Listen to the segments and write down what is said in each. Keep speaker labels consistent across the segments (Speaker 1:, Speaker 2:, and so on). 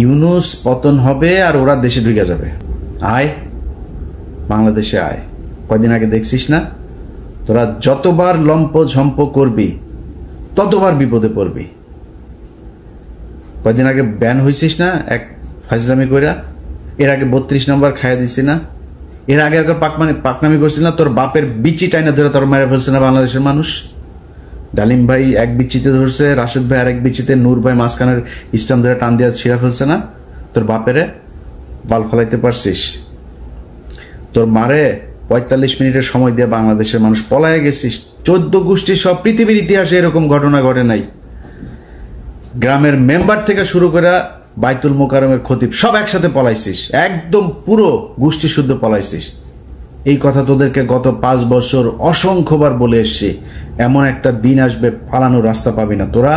Speaker 1: ইউনূস পতন হবে আর ওরা দেশে ঢুকে যাবে। আয় বাংলাদেশে আয়। কয়দিন আগে দেখছিস না, তোরা যতবার লম্প ঝম্প করবি ততবার বিপদে পড়বি। কয়দিন আগে ব্যান হয়েছিস না এক ফাজলামি কইরা, এর আগে 32 নম্বর খাইয়া দিছি না, এর আগে একবার পাকনামি করছিল না, তোর বাপের বিচি টাইনা ধরে তোর মেরে ফেলছে না বাংলাদেশের মানুষ। ডালিম ভাই এক বিচিতে ধরছে, রাশেদ ভাই আর এক বিচিতে, নূর ভাই মাঝখানের ইসলাম ধরে টান দিয়া ছিঁড়া ফেলছে না। তোর বাপেরে বাল ফলাইতে পারছিস? তোর মারে 45 মিনিটের সময় দিয়ে বাংলাদেশের মানুষ পলায় গেছিস। 14 গোষ্ঠী সব পৃথিবীর ইতিহাসে এরকম ঘটনা ঘটে নাই। গ্রামের মেম্বার থেকে শুরু করে বাইতুল মোকাররমের খতিব সব একসাথে পলাইছিস, একদম পুরো গোষ্ঠী শুদ্ধ পলাইছিস। এই কথা তোদেরকে গত 5 বছর অসংখ্যবার বলে এসছি। এমন একটা দিন আসবে পালানোর রাস্তা পাবি না। তোরা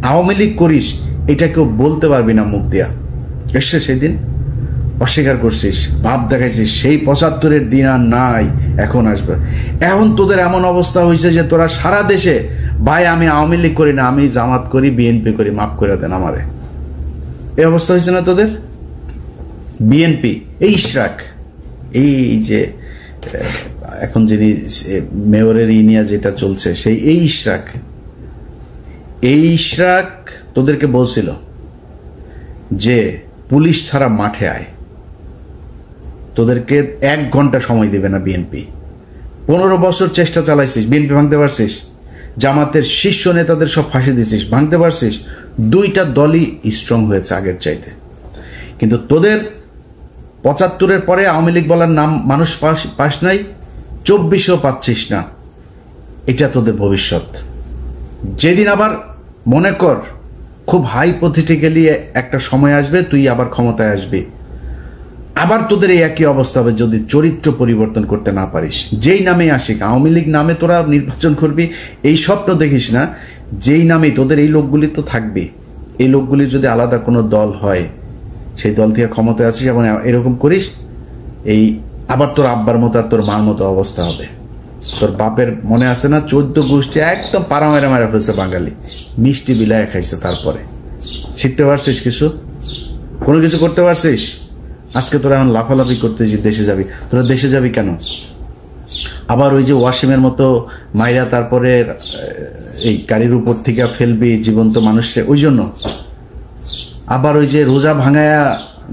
Speaker 1: আওয়ামী লীগ করিস এটা কেউ বলতে পারবি না মুখ দিয়া। এসছে সেদিন, অস্বীকার করছিস, ভাব দেখাইছিস, সেই 75-এর দিন আর নাই, এখন আসবে। এখন তোদের এমন অবস্থা হয়েছে যে তোরা সারা দেশে, ভাই আমি আওয়ামী লীগ করি না, আমি জামাত করি, বিএনপি করি, মাফ করে দেন আমারে। এই অবস্থা হয়েছে না তোদের? বিএনপি, এই ইশরাক, এই যে এখন যিনি মেয়রের ইনিয়া যেটা চলছে, সেই এই ইশরাক তোদেরকে বলছিল যে পুলিশ ছাড়া মাঠে আয়, তোদেরকে 1 ঘন্টা সময় দিবে না বিএনপি। 15 বছর চেষ্টা চালাইছিস, বিএনপি ভাঙতে পারছিস? জামাতের শীর্ষ নেতাদের সব ফাঁসি দিছিস, ভাঙতে পারছিস? 2টা দলই স্ট্রং হয়েছে আগের চাইতে। কিন্তু তোদের 75-এর পরে আওয়ামী লীগ বলার নাম মানুষ পাস নাই, 24-ও পাচ্ছিস না। এটা তোদের ভবিষ্যৎ। যেদিন আবার মনে কর খুব হাইপোথেটিক্যালি একটা সময় আসবে, তুই আবার ক্ষমতায় আসবি, আবার তোদের এই একই অবস্থা হবে যদি চরিত্র পরিবর্তন করতে না পারিস। যেই নামে আসিক, আওয়ামী লীগ নামে তোরা নির্বাচন করবি, এই স্বপ্ন দেখিস না। যেই নামে তোদের এই লোকগুলি তো থাকবে, এই লোকগুলির যদি আলাদা কোনো দল হয়, সেই দল থেকে ক্ষমতায় আসিস এবং এরকম করিস, এই আবার তোর আব্বার মতো আর তোর মার মতো অবস্থা হবে। তোর বাপের মনে আছে না, 14 গোষ্ঠী একদম পাড়া মেরা মেরা ফেলছে বাঙালি, মিষ্টি বিলায় খাইছে। তারপরে শিখতে পারছিস কিছু? কোনো কিছু করতে পারছিস? আজকে তোরা এখন লাফালাফি করতে যে দেশে যাবি। তোরা দেশে যাবি কেন? আবার ওই যে ওয়াসিমের মতো মাইরা তারপরে এই গাড়ির উপর থেকে ফেলবি জীবন্ত মানুষকে, ওই জন্য? আবার ওই যে রোজা ভাঙায়া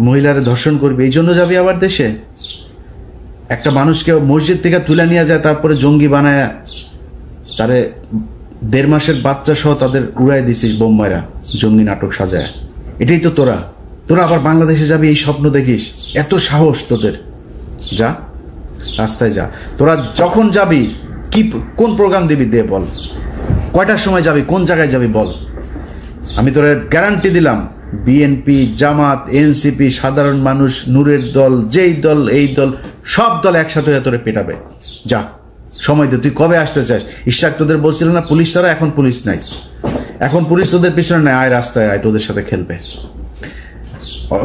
Speaker 1: মহিলারে ধর্ষণ করবি, এই জন্য যাবি আবার দেশে? একটা মানুষকে মসজিদ থেকে তুলে নিয়ে যায়, তারপরে জঙ্গি বানায় তারে 1.5 মাসের বাচ্চা সহ তাদের উড়াই দিছিস বোম্বাইরা, জঙ্গি নাটক সাজায়। এটাই তো তোরা আবার বাংলাদেশে যাবি, এই স্বপ্ন দেখিস? এত সাহস তোদের? যা, রাস্তায় যা। তোরা যখন যাবি কোন প্রোগ্রাম দিবি দে, বল। কয়টার সময় যাবি, কোন জায়গায় যাবি বল। আমি তোরা গ্যারান্টি দিলাম, বিএনপি, জামাত, এনসিপি, সাধারণ মানুষ, নূরের দল, যেই দল, এই দল, সব দল একসাথে হয়ে তোরে পেটাবে। যা, সময় দে। তুই কবে আসতে চাস? ইশরাক তোদের বলছিল না পুলিশ ছাড়া? এখন পুলিশ নাই, এখন পুলিশ তোদের পিছনে নাই। আয় রাস্তায় আয়, তোদের সাথে খেলবে।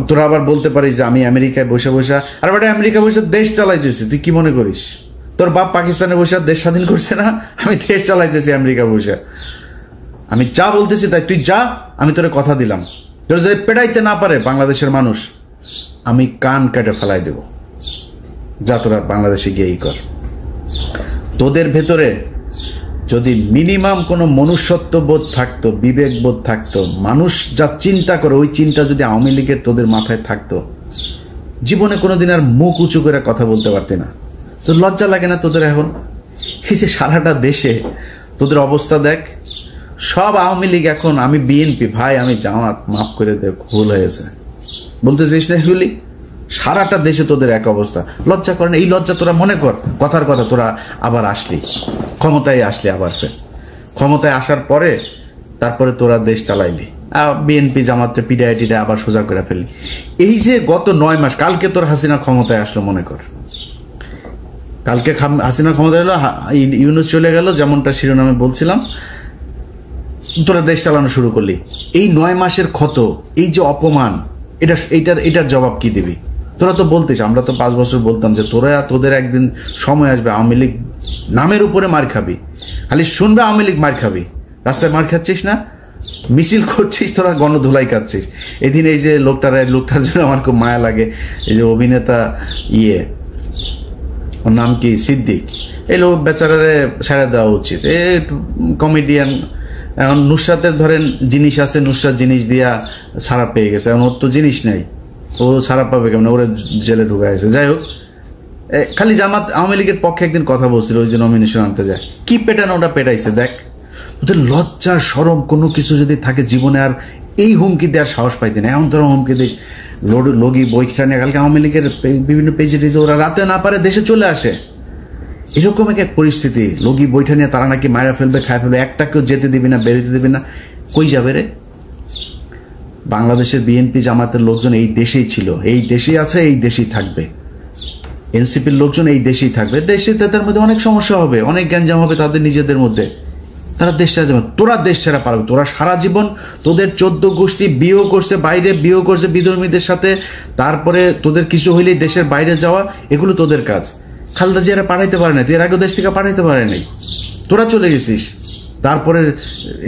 Speaker 1: তোরা আবার বলতে পারিস যে আমি আমেরিকায় বসে বসে, আর বেটা আমেরিকা বসে দেশ চালাইতেছি, তুই কি মনে করিস? তোর বাপ পাকিস্তানে বসে দেশ স্বাধীন করছে না? আমি দেশ চালাইতেছি আমেরিকা বসে। আমি যা বলতেছি তাই, তুই যা, আমি তোরে কথা দিলাম। তোর যদি পেটাইতে না পারে বাংলাদেশের মানুষ, আমি কান কেটে ফেলাই দেব। যা, তোরা বাংলাদেশে গিয়েই কর। তোদের ভেতরে যদি মিনিমাম কোনো মনুষ্যত্ব বোধ থাকতো, বিবেক বোধ থাকতো, মানুষ যা চিন্তা করে ওই চিন্তা যদি আওয়ামী লীগের তোদের মাথায় থাকতো, জীবনে কোনোদিন আর মুখ উঁচু করে কথা বলতে পারতি না। তোর লজ্জা লাগে না তোদের এখন? এই যে সারাটা দেশে তোদের অবস্থা দেখ, সব আওয়ামী লীগ এখন, আমি বিএনপি, ভাই আমি জামাত, মাফ করে দে, ভুল হয়েছে বলতেছিস না এগুলি? সারাটা দেশে তোদের এক অবস্থা। লজ্জা করে না? এই লজ্জা তোরা মনে কর, কথার কথা তোরা আবার আসলি, ক্ষমতায় আসলি, আবার ফের ক্ষমতায় আসার পরে তারপরে তোরা দেশ চালাইলি, বিএনপি জামাতটা পিডিআইটিটা আবার সোজা করে ফেললি। এই যে গত 9 মাস, কালকে তোর হাসিনা ক্ষমতায় আসলো, মনে কর কালকে হাসিনা ক্ষমতায় এলো, ইউনূস চলে গেল, যেমনটা শিরোনামে বলছিলাম, তোরা দেশ চালানো শুরু করলি। এই 9 মাসের ক্ষত, এই যে অপমান, এটার জবাব কি দিবি? তোরা তো বলতিস, আমরা তো 5 বছর বলতাম যে তোদের একদিন সময় আসবে আওয়ামী লীগ নামের উপরে মার খাবি, খালি শুনবে আওয়ামী লীগ মার খাবি। রাস্তায় মার খাচ্ছিস না? মিছিল করছিস, তোরা গণধুলাই খাচ্ছিস। এদিন এই যে লোকটার জন্য আমার খুব মায়া লাগে, এই যে অভিনেতা ওর নাম কি, সিদ্দিক, এই লোক বেচারারে ছেড়ে দেওয়া উচিত। এ কমেডিয়ান। এখন নুসরাতের ধরেন জিনিস আছে, নুসরাত জিনিস দিয়া ছাড়া পেয়ে গেছে, এখন ওর তো জিনিস নেই, ও ছাড়া পাবে কেমন, ওরে জেলে ঢুকে গেছে। যাই হোক, খালি জামাত আওয়ামী লীগের পক্ষে একদিন কথা বলছিল, ওই যে নমিনেশন আনতে যায়, কি পেটানো ওটা পেটাইছে। দেখ, ওদের লজ্জা শরম কোনো কিছু যদি থাকে জীবনে, আর এই হুমকি দেওয়ার সাহস পাইতে না। এমন তোরা হুমকি দিস, লগি বইটা নিয়ে কালকে আওয়ামী লীগের বিভিন্ন পেজে টেজে ওরা রাতে না পারে দেশে চলে আসে। এরকম এক পরিস্থিতি, লগি বইটা নিয়ে তারা নাকি মারা ফেলবে, খায় ফেলবে, একটা কেউ যেতে দিবি না, বেরোতে দিবি না। কই যাবে রে? বাংলাদেশের বিএনপি জামাতের লোকজন এই দেশেই ছিল, এই দেশেই আছে, এই দেশেই থাকবে। এনসিপির লোকজন এই দেশেই থাকবে। দেশে তাদের মধ্যে অনেক সমস্যা হবে, অনেক গ্যাঞ্জাম হবে তাদের নিজেদের মধ্যে, তারা দেশ ছাড়া যাবে। তোরা দেশ ছাড়া পারবে? তোরা সারা জীবন তোদের 14 গোষ্ঠী বিয়েও করছে, বাইরে বিয়েও করছে বিধর্মীদের সাথে, তারপরে তোদের কিছু হইলেই দেশের বাইরে যাওয়া, এগুলো তোদের কাজ। খালেদা জিয়ারা পাঠাইতে পারে না, এর আগেও দেশ থেকে পাঠাইতে পারে নাই, তোরা চলে গেছিস। তারপরে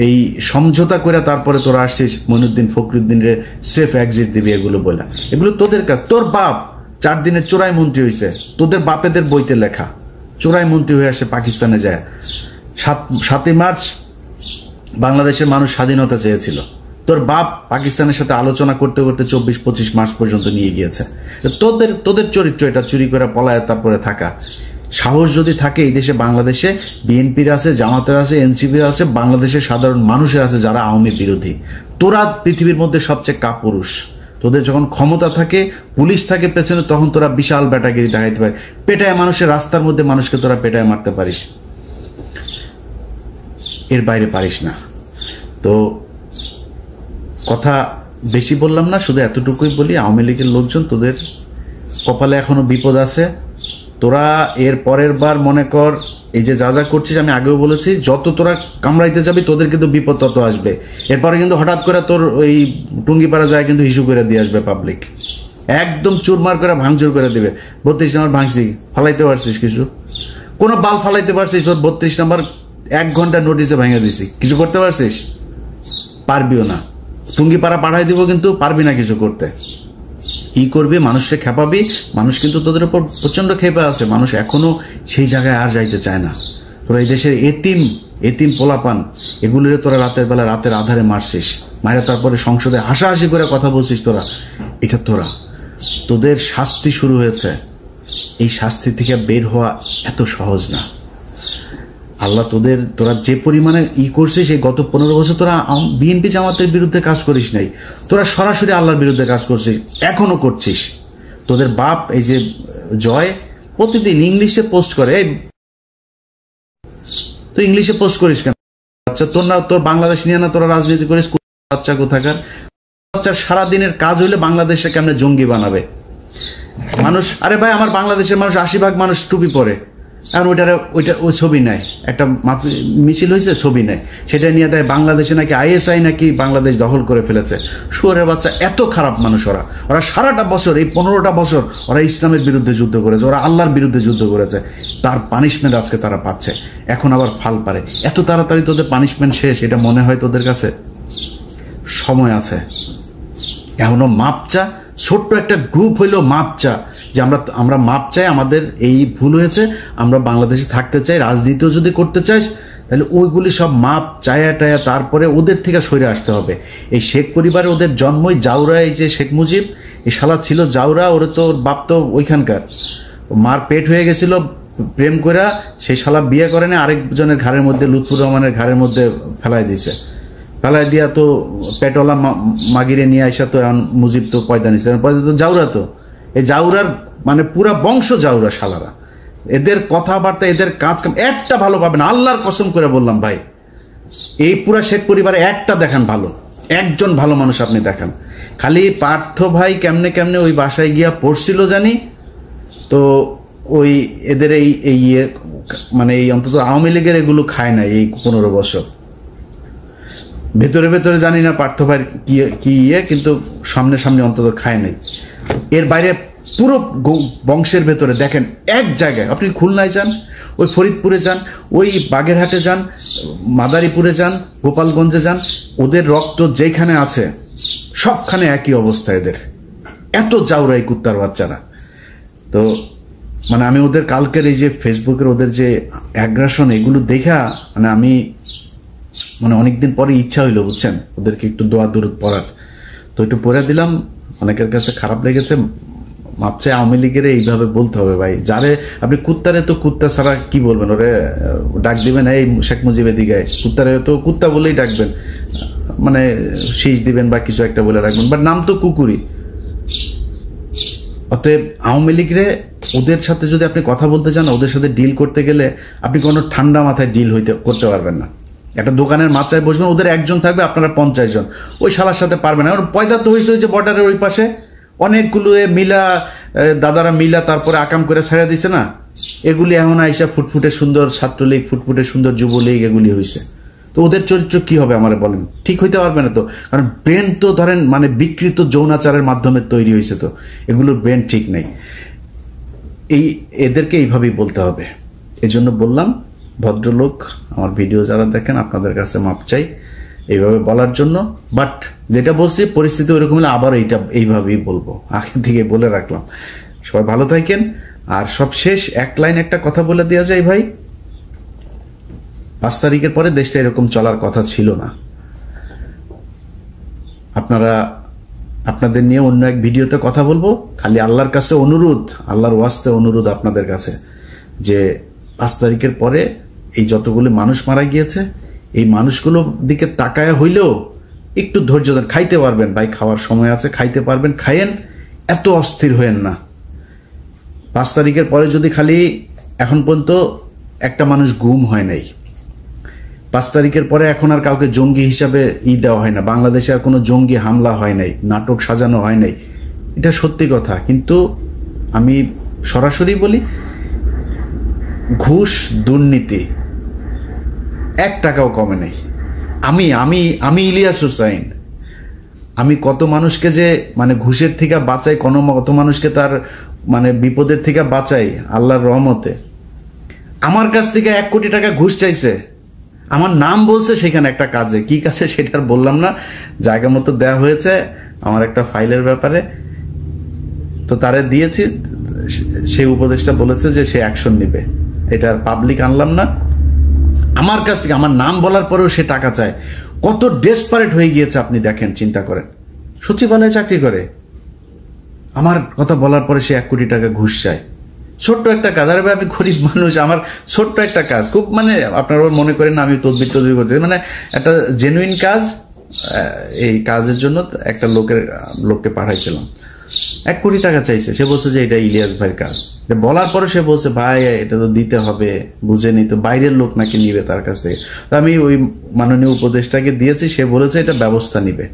Speaker 1: এই সমঝোতা করে তারপরে তোরা আসছিস মঈনুদ্দিন ফখরুদ্দিনের সেফ এক্সিট দিবি, এগুলো বলা, এগুলো তোদের কাজ। তোর বাপ 4 দিনের চোরাই মন্ত্রী হয়েছে, তোদের বাপেদের বইতে লেখা, চোরাই মন্ত্রী হয়ে আসে পাকিস্তানে যায়। 7ই মার্চ বাংলাদেশের মানুষ স্বাধীনতা চেয়েছিল, তোর বাপ পাকিস্তানের সাথে আলোচনা করতে করতে 24-25 মার্চ পর্যন্ত নিয়ে গিয়েছে। তোদের চরিত্র এটা, চুরি করে পলায় তারপরে থাকা। সাহস যদি থাকে এই দেশে, বাংলাদেশে বিএনপির আছে, জামাতের আছে, এনসিপির আছে, বাংলাদেশের সাধারণ মানুষের আছে যারা আওয়ামী বিরোধী। তোরা পৃথিবীর মধ্যে সবচেয়ে কাপুরুষ। তোদের যখন ক্ষমতা থাকে, পুলিশ থাকে পেছনে, তখন তোরা বিশাল ব্যাটাগিরি দেখাইতে পারে। পেটায় মানুষের, রাস্তার মধ্যে মানুষকে তোরা পেটায় মারতে পারিস, এর বাইরে পারিস না। তো কথা বেশি বললাম না, শুধু এতটুকুই বলি, আওয়ামী লীগের লোকজন তোদের কপালে এখনো বিপদ আছে। তোরা এর পরের বার মনে কর এই যে যা যা করছিস, আমি আগেও বলেছি, যত তোরা কামড়াইতে যাবি তোদের কিন্তু বিপদ তত আসবে। এরপরে কিন্তু হঠাৎ করে তোর ওই টুঙ্গিপাড়া যায় কিন্তু ইস্যু করে দিয়ে আসবে পাবলিক, একদম চুরমার করে ভাঙচুর করে দিবে। 32 নম্বর ভাঙছি, ফালাইতে পারছিস কিছু? কোনো বাল ফালাইতে পারছিস? 32 নম্বর 1 ঘন্টা নোটিশে ভেঙে দিছি, কিছু করতে পারছিস? পারবিও না। টুঙ্গিপাড়া পাঠাই দিব, কিন্তু পারবি না কিছু করতে। কি করবি? মানুষকে খেপাবি। মানুষ কিন্তু তোদের উপর প্রচন্ড খেপে আছে, মানুষ এখনো সেই জায়গায় আর যাইতে চায় না। তোরা এই দেশের এতিম পোলাপান, এগুলোরে তোরা রাতের বেলা রাতের আধারে মারছিস, মায়েরা তারপরে সংসদে হাসাহাসি করে কথা বলছিস। এটা তোদের শাস্তি শুরু হয়েছে। এই শাস্তি থেকে বের হওয়া এত সহজ না। আল্লাহ তোরা যে পরিমাণে করছিস, এই গত 15 বছর তোরা বিএনপি জামাতের বিরুদ্ধে কাজ করিস নাই, তোরা সরাসরি আল্লাহর বিরুদ্ধে কাজ করছিস, এখনো করছিস। তোদের বাপ এই যে জয় প্রতিদিন ইংলিশে পোস্ট করে, তুই ইংলিশে পোস্ট করিস কেন? আচ্ছা, তোর বাংলাদেশ নিয়ে না তোরা রাজনীতি করিস? বাচ্চা কোথাকার বাচ্চা, সারাদিনের কাজ হইলে বাংলাদেশে কেমনে জঙ্গি বানাবে মানুষ। আরে ভাই, আমার বাংলাদেশের মানুষ 80% মানুষ টুপি পরে, এখন ওই ছবি নেয়, একটা মিছিল হয়েছে, ছবি নেয়, সেটা নিয়ে দেয় বাংলাদেশে নাকি ISI নাকি বাংলাদেশ দখল করে ফেলেছে। শুয়োরের বাচ্চা, এত খারাপ মানুষ ওরা সারাটা বছর, এই 15টা বছর ওরা ইসলামের বিরুদ্ধে যুদ্ধ করেছে, ওরা আল্লাহর বিরুদ্ধে যুদ্ধ করেছে, তার পানিশমেন্ট আজকে তারা পাচ্ছে। এখন আবার ফাল পারে। এত তাড়াতাড়ি তোদের পানিশমেন্ট শেষ এটা মনে হয় তোদের কাছে? সময় আছে, এখনো মাপ চা। ছোট্ট একটা গ্রুপ হইলেও মাপ চা, যে আমরা মাপ চাই, আমাদের এই ভুল হয়েছে, আমরা বাংলাদেশে থাকতে চাই, রাজনীতিও যদি করতে চাই তাহলে ওইগুলি সব মাপ চায়া টায়া, তারপরে ওদের থেকে সরে আসতে হবে। এই শেখ পরিবারে ওদের জন্মই জাউরা, এই যে শেখ মুজিব, এই শালা ছিল জাউরা, ওর তো বাপ তো ওইখানকার, মার পেট হয়ে গেছিল প্রেম করে, সেই শালা বিয়ে করে না, আরেকজনের ঘাড়ের মধ্যে, লুৎফুর রহমানের ঘাড়ের মধ্যে ফেলাই দিছে, ফেলাই দিয়া তো পেটওয়ালা মাগিরে নিয়ে আসা, তো এখন মুজিব তো পয়দা নিছে, পয়দা তো জাউরা, তো এই জাউরার মানে পুরা বংশ জাউরা শালারা। এদের কথাবার্তা, এদের কাজ কাম একটা ভালো পাবে না, আল্লাহর কসম করে বললাম ভাই। এই পুরা শেখ পরিবারে একটা দেখান ভালো, একজন ভালো মানুষ আপনি দেখান। খালি পার্থ ভাই কেমনে ওই বাসায় গিয়া পড়ছিল জানি, তো ওই এদের এই মানে এই অন্তত আওয়ামী লীগের এগুলো খায় না এই 15 বছর। ভেতরে ভেতরে জানি না পার্থ ভাই কি কিন্তু সামনে অন্তত খায় নাই। এর বাইরে পুরো বংশের ভেতরে দেখেন, এক জায়গায় আপনি খুলনায় যান, ওই ফরিদপুরে যান, ওই বাগেরহাটে যান, মাদারীপুরে যান, গোপালগঞ্জে যান, ওদের রক্ত যেখানে আছে সবখানে একই অবস্থা এদের। এত জাউরাই কুত্তার বাচ্চারা। তো মানে আমি ওদের কালকের এই যে ফেসবুকের ওদের যে অ্যাগ্রাসন, এগুলো দেখা মানে আমি মানে অনেকদিন পরে ইচ্ছা হইলো, বুঝছেন, ওদেরকে একটু দোয়া দুরুদ পড়ার। তো একটু পড়ে দিলাম, অনেকের কাছে খারাপ লেগেছে। মাপছে আওয়ামী লীগের এইভাবে বলতে হবে ভাই, যারে আপনি কুত্তারে তো কুত্তা ছাড়া কি বলবেন, ওরে ডাক দিবেন এই শেখ মুজিবের দিকে, কুত্তারে তো কুত্তা বলেই ডাকবেন, মানে শীষ দিবেন বা কিছু একটা বলে রাখবেন, বাট নাম তো কুকুরই। অতএব আওয়ামী লীগরে ওদের সাথে যদি আপনি কথা বলতে চান, ওদের সাথে ডিল করতে গেলে আপনি কোনো ঠান্ডা মাথায় ডিল করতে পারবেন না। একটা দোকানের মাচায় বসবেন, ওদের একজন থাকবে, আপনারা 50 জন, ওই শালার সাথে পারবেন না। পয়দা তো হয়েছে ওই যে বর্ডারের ওই পাশে অনেকগুলো মিলা দাদারা মিলা তারপরে আকাম করে ছাড়া দিছে না, এগুলি এখন আইসা ফুটফুটে সুন্দর ছাত্রলীগ, ফুটফুটে সুন্দর যুবলীগ, এগুলি হয়েছে। তো ওদের চরিত্র কি হবে আমারে বলেন, ঠিক হইতে পারবে না তো, কারণ ব্রেন তো ধরেন মানে বিকৃত যৌনাচারের মাধ্যমে তৈরি হয়েছে, তো এগুলোর ব্রেন ঠিক নেই। এদেরকে এইভাবেই বলতে হবে। এজন্য বললাম, ভদ্রলোক আমার ভিডিও যারা দেখেন আপনাদের কাছে মাপ চাই এইভাবে বলার জন্য। বাট যেটা বলছি পরিস্থিতি ওইরকম হলে আবার এইভাবেই বলবো, আগে থেকে বলে রাখলাম। সবাই ভালো থাকেন। আর সবশেষ এক লাইন একটা কথা বলে দেওয়া যায় ভাই, 5 তারিখের পরে দেশটা এরকম চলার কথা ছিল না। আপনাদের নিয়ে অন্য এক ভিডিওতে কথা বলবো। খালি আল্লাহর কাছে অনুরোধ, আল্লাহর ওয়াস্তে অনুরোধ আপনাদের কাছে, যে 5 তারিখের পরে এই যতগুলো মানুষ মারা গিয়েছে, এই মানুষগুলোর দিকে তাকায় হইলেও একটু ধৈর্য ধরেন। খাইতে পারবেন ভাই, খাওয়ার সময় আছে, খাইতে পারবেন, খাইয়েন, এত অস্থির হয়েন না। 5 তারিখের পরে যদি খালি এখন পর্যন্ত একটা মানুষ গুম হয় নাই, 5 তারিখের পরে এখন আর কাউকে জঙ্গি হিসাবে দেওয়া হয় না, বাংলাদেশে আর কোনো জঙ্গি হামলা হয় নাই, নাটক সাজানো হয় নাই, এটা সত্যি কথা। কিন্তু আমি সরাসরি বলি, ঘুষ দুর্নীতি 1 টাকাও কমে নেই। আমি আমি আমি ইলিয়াস হুসাইন, আমি কত মানুষকে যে মানে ঘুষের থেকে বাঁচাই, কত মানুষকে তার মানে বিপদের থেকে বাঁচাই আল্লাহর রহমতে। আমার কাছ থেকে 1 কোটি টাকা ঘুষ চাইছে, আমার নাম বলছে সেখানে একটা কাজে, কি কাজে সেটা বললাম না, জায়গা মতো দেওয়া হয়েছে আমার একটা ফাইলের ব্যাপারে, তো তারে দিয়েছি, সে উপদেশটা বলেছে যে সে অ্যাকশন নিবে, এটা আর পাবলিক আনলাম না। আমার কাছ থেকে আমার নাম বলার পরেও সে টাকা চায়, কত ডেসপারেট হয়ে গিয়েছে আপনি দেখেন, চিন্তা করেন। সচিবালয়ে চাকরি করে, আমার কথা বলার পরে সে 1 কোটি টাকা ঘুষ চায়। ছোট্ট একটা কাজ, আরে ভাই আমি গরিব মানুষ, আমার ছোট্ট একটা কাজ, খুব মানে আপনারা মনে করেন না আমি তদবির করতে, মানে একটা জেনুইন কাজ, এই কাজের জন্য একটা লোককে পাঠাইছিলাম, 1 কোটি টাকা চাইছে। সে বলছে যে এটা ইলিয়াস ভাইয়ের কাজ। বলার পরে সে বলছে ভাই এটা তো দিতে হবে, বুঝে নি তো, বাইরের লোক নাকি নিবে তার কাছ থেকে। তো আমি ওই মাননীয় উপদেষ্টাকে দিয়েছি, সে বলেছে এটা ব্যবস্থা নিবে।